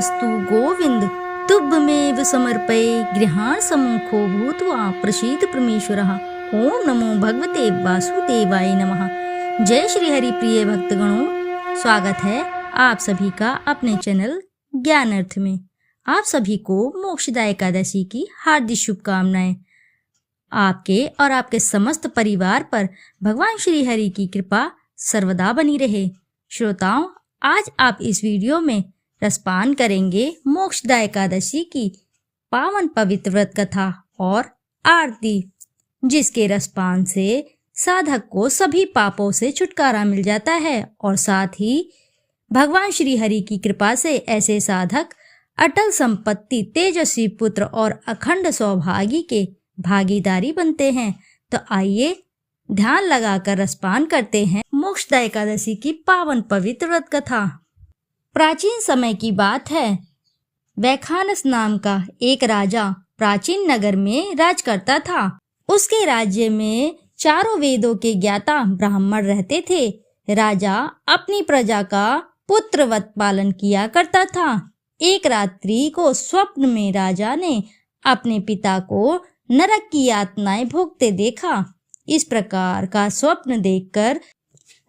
वस्तु गोविंद तुभ्यमेव समर्पये गृहाण सम्मुखो भूत्वा प्रसीद परमेश्वरः। ओम नमो भगवते वासुदेवाय नमः। जय श्री हरि प्रिय भक्तगणों, स्वागत है आप सभी का अपने चैनल ज्ञान अर्थ में। आप सभी को मोक्षदा एकादशी की हार्दिक शुभकामनाएं। आपके और आपके समस्त परिवार पर भगवान श्री हरि की कृपा सर्वदा बनी रहे। श्रोताओं, आज आप इस वीडियो में रसपान करेंगे मोक्षदा एकादशी की पावन पवित्र व्रत कथा और आरती, जिसके रसपान से साधक को सभी पापों से छुटकारा मिल जाता है और साथ ही भगवान श्री हरि की कृपा से ऐसे साधक अटल संपत्ति, तेजस्वी पुत्र और अखंड सौभाग्य के भागीदारी बनते हैं। तो आइए ध्यान लगाकर रसपान करते हैं मोक्षदा एकादशी की पावन पवित्र व्रत कथा। प्राचीन समय की बात है। वैखानस नाम का एक राजा प्राचीन नगर में राज करता था। उसके राज्य में चारों वेदों के ज्ञाता ब्राह्मण रहते थे। राजा अपनी प्रजा का पुत्रवत पालन किया करता था। एक रात्रि को स्वप्न में राजा ने अपने पिता को नरक की यातनाएं भोगते देखा। इस प्रकार का स्वप्न देखकर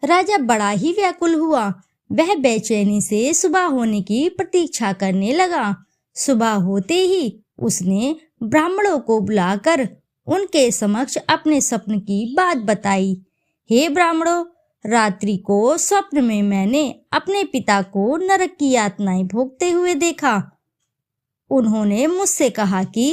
राजा बड़ा ही व्याकुल हुआ। वह बेचैनी से सुबह होने की प्रतीक्षा करने लगा। सुबह होते ही उसने ब्राह्मणों को बुलाकर उनके समक्ष अपने स्वप्न की बात बताई। हे ब्राह्मणों, रात्रि को स्वप्न में मैंने अपने पिता को नरक की यातनाएं भोगते हुए देखा। उन्होंने मुझसे कहा कि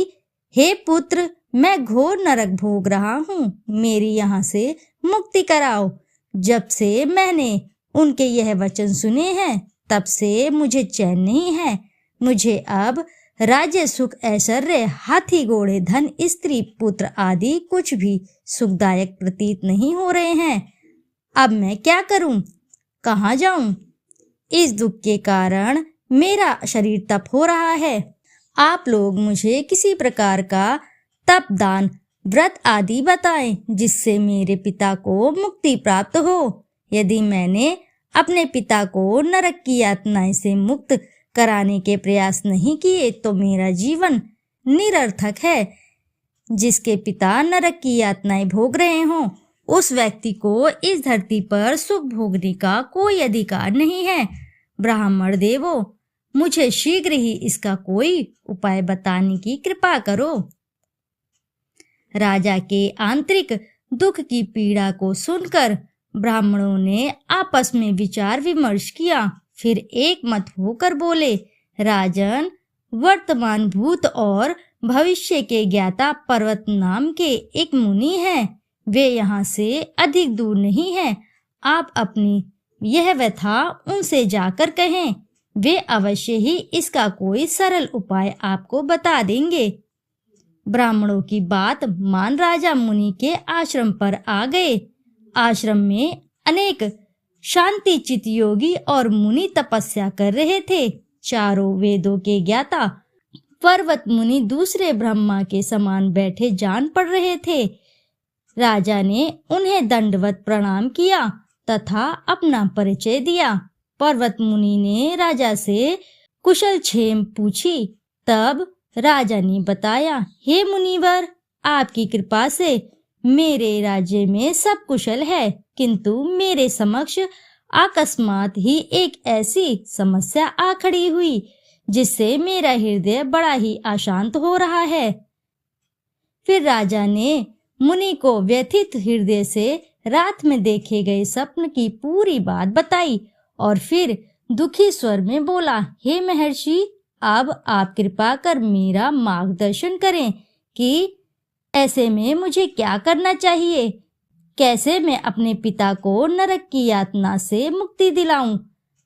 हे पुत्र, मैं घोर नरक भोग रहा हूँ, मेरी यहाँ से मुक्ति कराओ। जब से मैंने उनके यह वचन सुने हैं तब से मुझे चैन नहीं है। मुझे अब राज्य, सुख, ऐश्वर्य, हाथी घोड़े, धन, स्त्री, पुत्र आदि कुछ भी सुखदायक प्रतीत नहीं हो रहे हैं। अब मैं क्या करूं, कहाँ जाऊं? इस दुख के कारण मेरा शरीर तप हो रहा है। आप लोग मुझे किसी प्रकार का तप, दान, व्रत आदि बताएं जिससे मेरे पिता को मुक्ति प्राप्त हो। यदि मैंने अपने पिता को नरक की यातनाएं से मुक्त कराने के प्रयास नहीं किए तो मेरा जीवन निरर्थक है। जिसके पिता नरक की यातनाएं भोग रहे हों, उस व्यक्ति को इस धरती पर सुख भोगने का कोई अधिकार नहीं है। ब्राह्मण देवों, मुझे शीघ्र ही इसका कोई उपाय बताने की कृपा करो। राजा के आंतरिक दुख की पीड़ा को सुनकर ब्राह्मणों ने आपस में विचार विमर्श किया। फिर एक मत होकर बोले, राजन, वर्तमान, भूत और भविष्य के ज्ञाता पर्वत नाम के एक मुनि हैं। वे यहाँ से अधिक दूर नहीं हैं। आप अपनी यह व्यथा उनसे जाकर कहें। वे अवश्य ही इसका कोई सरल उपाय आपको बता देंगे। ब्राह्मणों की बात मान राजा मुनि के आश्रम पर आ गए। आश्रम में अनेक शांति चित योगी और मुनि तपस्या कर रहे थे। चारों वेदों के ज्ञाता पर्वत मुनि दूसरे ब्रह्मा के समान बैठे जान पड़ रहे थे। राजा ने उन्हें दंडवत प्रणाम किया तथा अपना परिचय दिया। पर्वत मुनि ने राजा से कुशल क्षेम पूछी। तब राजा ने बताया, हे मुनिवर, आपकी कृपा से मेरे राज्य में सब कुशल है, किंतु मेरे समक्ष अकस्मात ही एक ऐसी समस्या आ खड़ी हुई जिससे मेरा हृदय बड़ा ही अशांत हो रहा है। फिर राजा ने मुनि को व्यथित हृदय से रात में देखे गए स्वप्न की पूरी बात बताई और फिर दुखी स्वर में बोला, हे महर्षि, अब आप कृपा कर मेरा मार्गदर्शन करें कि ऐसे में मुझे क्या करना चाहिए। कैसे मैं अपने पिता को नरक की यातना से मुक्ति दिलाऊं?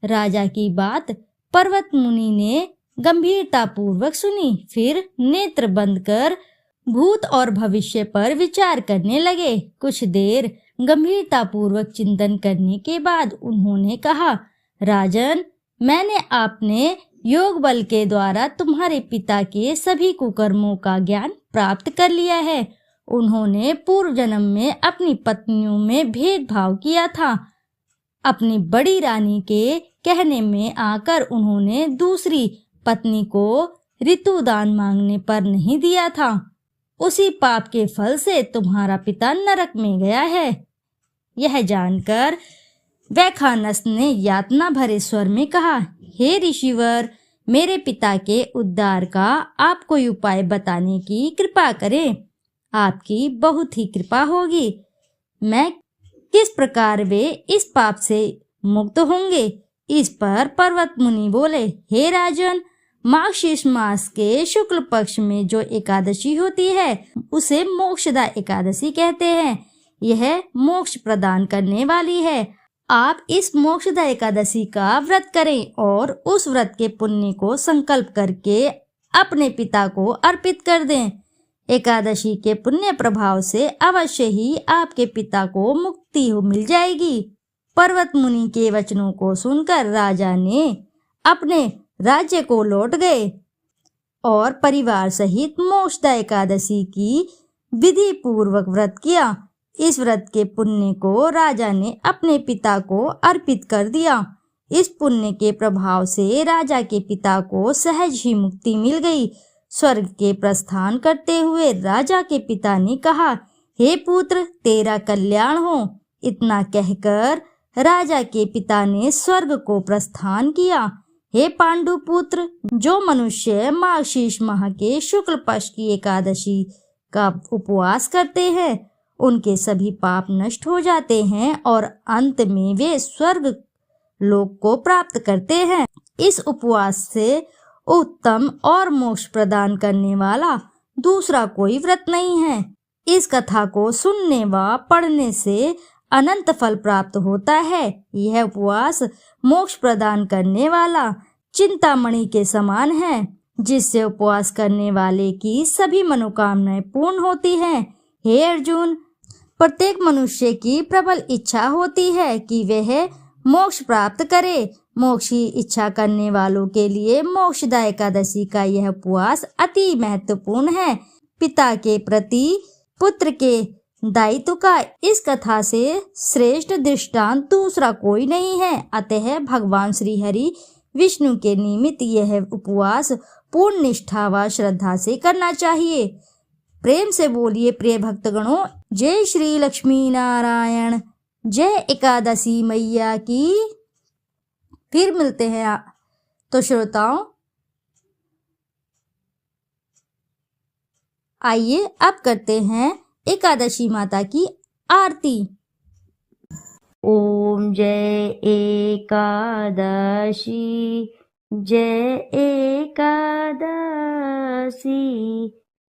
राजा की बात पर्वत मुनि ने गंभीरता पूर्वक सुनी। फिर नेत्र बंद कर भूत और भविष्य पर विचार करने लगे। कुछ देर गंभीरता पूर्वक चिंतन करने के बाद उन्होंने कहा, राजन, मैंने आपने योग बल के द्वारा तुम्हारे पिता के सभी कुकर्मों का ज्ञान प्राप्त कर लिया है। उन्होंने पूर्व जन्म में अपनी पत्नियों में भेदभाव किया था। अपनी बड़ी रानी के कहने में आकर उन्होंने दूसरी पत्नी को ऋतुदान मांगने पर नहीं दिया था, उसी पाप के फल से तुम्हारा पिता नरक में गया है। यह जानकर वैखानस ने यातना भरे स्वर में कहा, हे ऋषिवर, मेरे पिता के उद्धार का आप कोई उपाय बताने की कृपा करें। आपकी बहुत ही कृपा होगी। मैं किस प्रकार वे इस पाप से मुक्त होंगे? इस पर पर्वत मुनि बोले, हे राजन, मार्गशीर्ष मास के शुक्ल पक्ष में जो एकादशी होती है उसे मोक्षदा एकादशी कहते हैं। यह मोक्ष प्रदान करने वाली है। आप इस मोक्षदा एकादशी का व्रत करें और उस व्रत के पुण्य को संकल्प करके अपने पिता को अर्पित कर दें। एकादशी के पुण्य प्रभाव से अवश्य ही आपके पिता को मुक्ति मिल जाएगी। पर्वत मुनि के वचनों को सुनकर राजा ने अपने राज्य को लौट गए और परिवार सहित मोक्षदा एकादशी की विधि पूर्वक व्रत किया। इस व्रत के पुण्य को राजा ने अपने पिता को अर्पित कर दिया। इस पुण्य के प्रभाव से राजा के पिता को सहज ही मुक्ति मिल गई। स्वर्ग के प्रस्थान करते हुए राजा के पिता ने कहा, हे पुत्र, तेरा कल्याण हो। इतना कहकर राजा के पिता ने स्वर्ग को प्रस्थान किया। हे पांडु पुत्र, जो मनुष्य मार्गशीर्ष माह के शुक्ल पक्ष की एकादशी का उपवास करते हैं उनके सभी पाप नष्ट हो जाते हैं और अंत में वे स्वर्ग लोक को प्राप्त करते हैं। इस उपवास से उत्तम और मोक्ष प्रदान करने वाला दूसरा कोई व्रत नहीं है। इस कथा को सुनने व पढ़ने से अनंत फल प्राप्त होता है। यह उपवास मोक्ष प्रदान करने वाला चिंतामणि के समान है, जिससे उपवास करने वाले की सभी मनोकामनाएं पूर्ण होती हैं। हे अर्जुन, प्रत्येक मनुष्य की प्रबल इच्छा होती है कि वह मोक्ष प्राप्त करे। मोक्ष की इच्छा करने वालों के लिए मोक्षदा एकादशी का यह उपवास अति महत्वपूर्ण है। पिता के प्रति पुत्र के दायित्व का इस कथा से श्रेष्ठ दृष्टांत दूसरा कोई नहीं है। अतः भगवान श्री हरि विष्णु के निमित्त यह उपवास पूर्ण निष्ठा व श्रद्धा से करना चाहिए। प्रेम से बोलिए प्रिय भक्तगणों, जय श्री लक्ष्मी नारायण, जय एकादशी मैया की। फिर मिलते हैं। तो श्रोताओं, आइए अब करते हैं एकादशी माता की आरती। ओम जय एकादशी, जय एकादशी,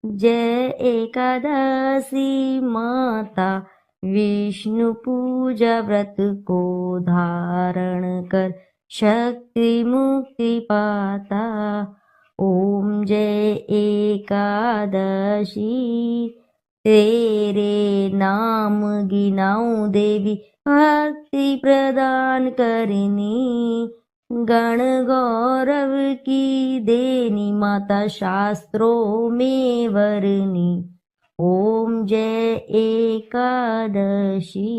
जय एकादशी माता, विष्णु पूजा व्रत को धारण कर शक्ति मुक्ति पाता। ओम जय एकादशी, तेरे नाम गिनाऊं देवी, भक्ति प्रदान करनी, गण गौरव की देनी माता, शास्त्रों में वरनी। ओम जय एकादशी,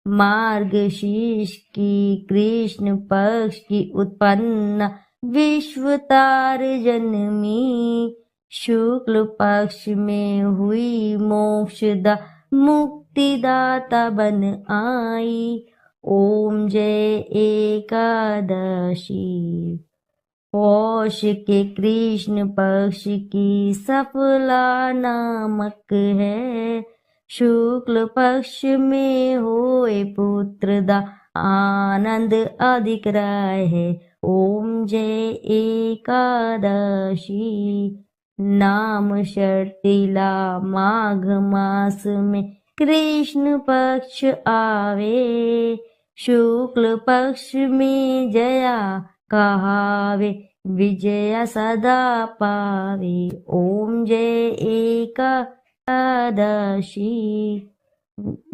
मार्गशीर्ष की कृष्ण पक्ष की उत्पन्न विश्वतार जन्मी, शुक्ल पक्ष में हुई मोक्षदा मुक्तिदाता बन आई। ओम जय एकादशी, पौष के कृष्ण पक्ष की सफला नामक है, शुक्ल पक्ष में होए पुत्रदा आनंद अधिक है। ओम जय एकादशी, नाम षष्ठीला माघ मास में कृष्ण पक्ष आवे, शुक्ल पक्ष में जया कहावे, विजया सदा पावे। ओम जय एकादशी,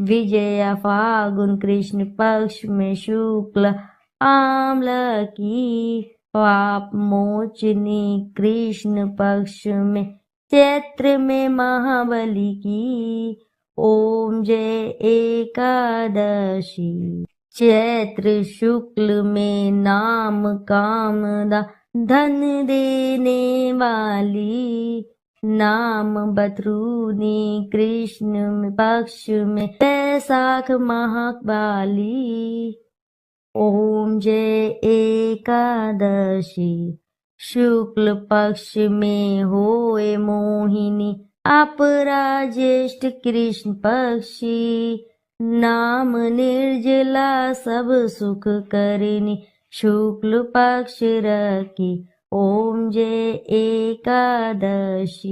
विजया फागुन कृष्ण पक्ष में शुक्ल आम्ल की, पाप मोचनी कृष्ण पक्ष में चैत्र में महाबली की। ओम जय एकादशी, चैत्र शुक्ल में नाम कामदा धन देने वाली, नाम बथरूनी कृष्ण पक्ष में बैसाख महावाली। ओम जय एकादशी, शुक्ल पक्ष में होए मोहिनी, अपरा ज्येष्ठ कृष्ण पक्षी। नाम निर्जला सब सुख करनी, शुक्ल पक्ष रखी। ओम जय एकादशी।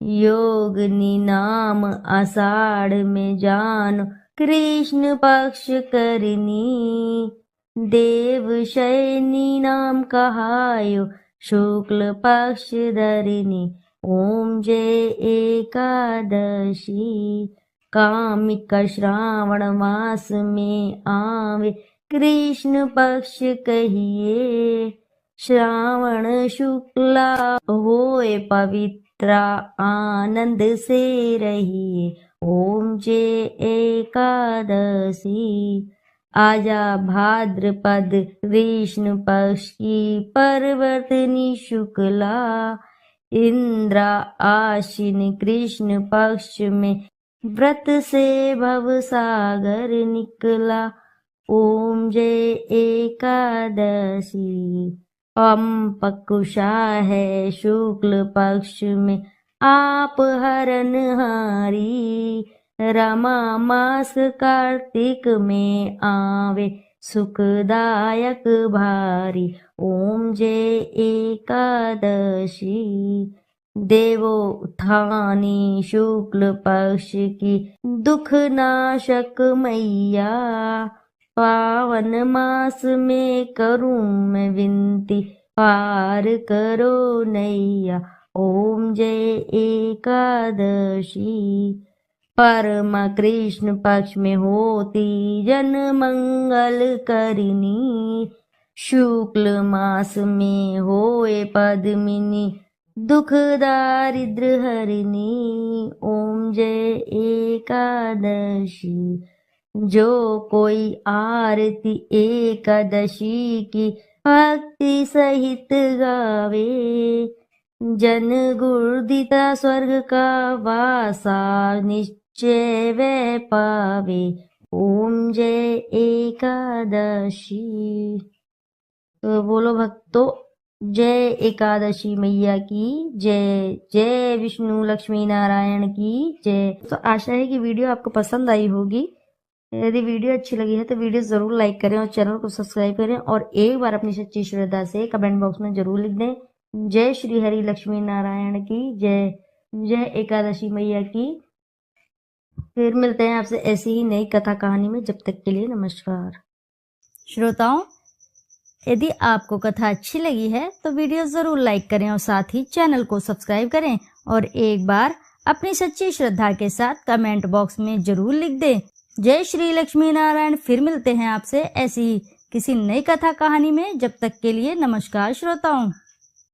योगनी नाम आषाढ़ में जानो, कृष्ण पक्ष करनी। देव शयनी नाम कहायो, शुक्ल पक्ष धरनी। ओम जय एकादशी। कामिका श्रावण मास में आवे, कृष्ण पक्ष कहिए। श्रावण शुक्ला होए पवित्रा, आनंद से रहिए। ओम जय एकादशी। आजा भाद्रपद कृष्ण पक्ष की परवर्तनी शुक्ला। इंद्रा आश्विन कृष्ण पक्ष में व्रत से भव सागर निकला। ओम जय एकादशी। पकुशा है शुक्ल पक्ष में, आप हरनहारी। रमा मास कार्तिक में आवे, सुखदायक भारी। ओम जय एकादशी। देवो उत्थानी शुक्ल पक्ष की, दुख नाशक मैया। पावन मास में करूं मैं विनती, पार करो नैया। ओम जय एकादशी। परमा कृष्ण पक्ष में होती जन मंगल करनी। शुक्ल मास में होए पद्मिनी, दुख दारिद्र हरिनी। ओम जय एकादशी। जो कोई आरती एकादशी की भक्ति सहित गावे, जन गुरुदिता स्वर्ग का वासा निश्चय वह पावे। ओम जय एकादशी। तो बोलो भक्तों, जय एकादशी मैया की जय। जय विष्णु लक्ष्मी नारायण की जय। तो आशा है कि वीडियो आपको पसंद आई होगी। यदि वीडियो अच्छी लगी है तो वीडियो जरूर लाइक करें और चैनल को सब्सक्राइब करें, और एक बार अपनी सच्ची श्रद्धा से कमेंट बॉक्स में जरूर लिख दें, जय श्री हरि लक्ष्मी नारायण की जय। जय एकादशी मैया की। फिर मिलते हैं आपसे ऐसी ही नई कथा कहानी में। जब तक के लिए नमस्कार। श्रोताओं, यदि आपको कथा अच्छी लगी है तो वीडियो जरूर लाइक करें और साथ ही चैनल को सब्सक्राइब करें, और एक बार अपनी सच्ची श्रद्धा के साथ कमेंट बॉक्स में जरूर लिख दें, जय श्री लक्ष्मी नारायण। फिर मिलते हैं आपसे ऐसी ही किसी नई कथा कहानी में। जब तक के लिए नमस्कार श्रोताओं।